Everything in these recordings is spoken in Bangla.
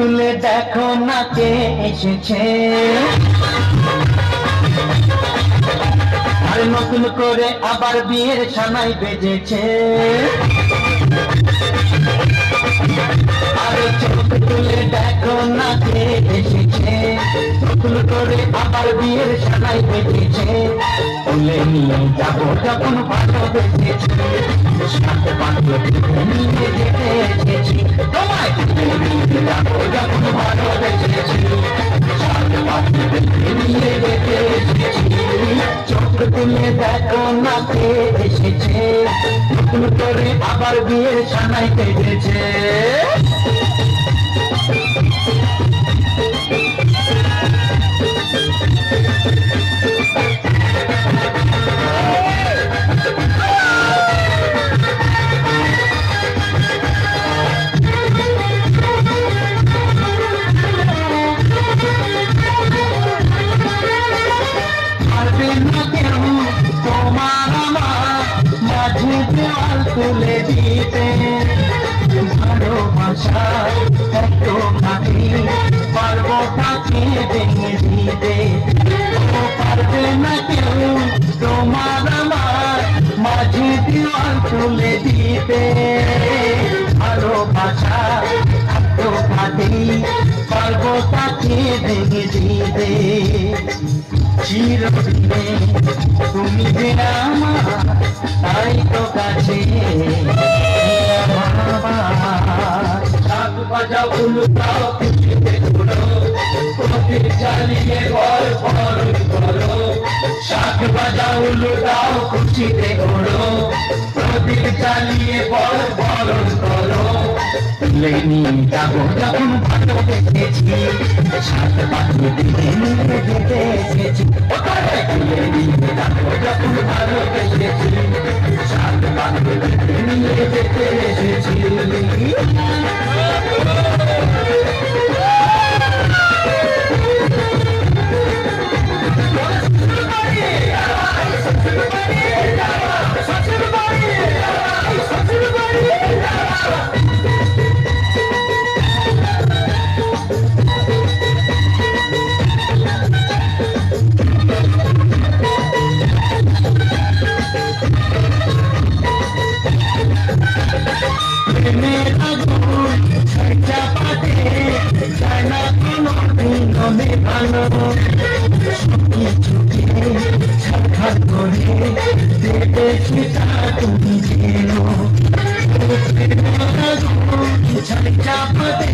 তুলে দেখো না কে এসেছে, আর নতুন করে আবার বিয়ের সানাই বেজেছে। আরে চোখ তুলে দেখো না কে এসেছে, নতুন করে আবার বিয়ের সানাই বেজেছে। তুলে নিয়ে যাবো যখন ভালোবেসেছি, সাথে পাঠিয়ে নিয়ে যেতে এসেছি। তোমায় তুলে নিয়ে যাবো যখন ভালোবেসেছি, সাথে পাঠিয়ে নিয়ে যেতে এসেছি। চোখ তুলে দেখো না কে এসেছে, নতুন করে আবার বিয়ের সানাই বেজেছে। তুলে দিতে ভালোবাসা এত ভাবি, পারবো তাকে ভেঙে দিতে। ও পারবে না কেউ তোমার আমার মাঝে দেওয়াল তুলে দিতে। ভালোবাসা এত ভাবি, পারবো তাকে ভেঙে দিতে। চিরদিনে তুমি যে আমার, তাই তো কাছে শাক বাজাও উল্টাও খুশিতে ঘুরো, প্রদীপ জ্বালিয়ে বল বরণ করো। শাক বাজাও উল্টাও খুশিতে ঘুরো, প্রদীপ জ্বালিয়ে বল বরণ করো। তুলে নিয়ে যাবো যখন ভালোবেসেছি, সাথে পাঠিয়ে দিতে নিয়ে যেতে এসেছি। তুলে নিয়ে যাবো যখন ভালোবেসেছি, সাথে পাঠিয়ে দিতে নিয়ে যেতে এসেছি। তুমি যেনো চাপাতে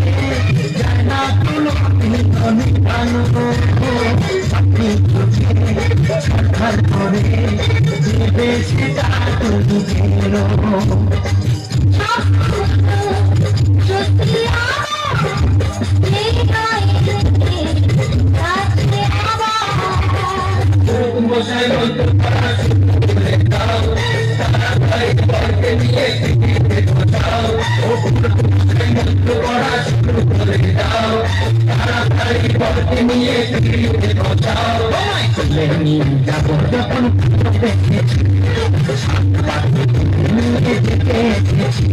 যায় না কোনো নিধানো, আপনি চোখে সরকার করে দেবে সেটা তুমি যেনো। যাবো যখন দেখেছি, নিয়ে যেতে এসেছি।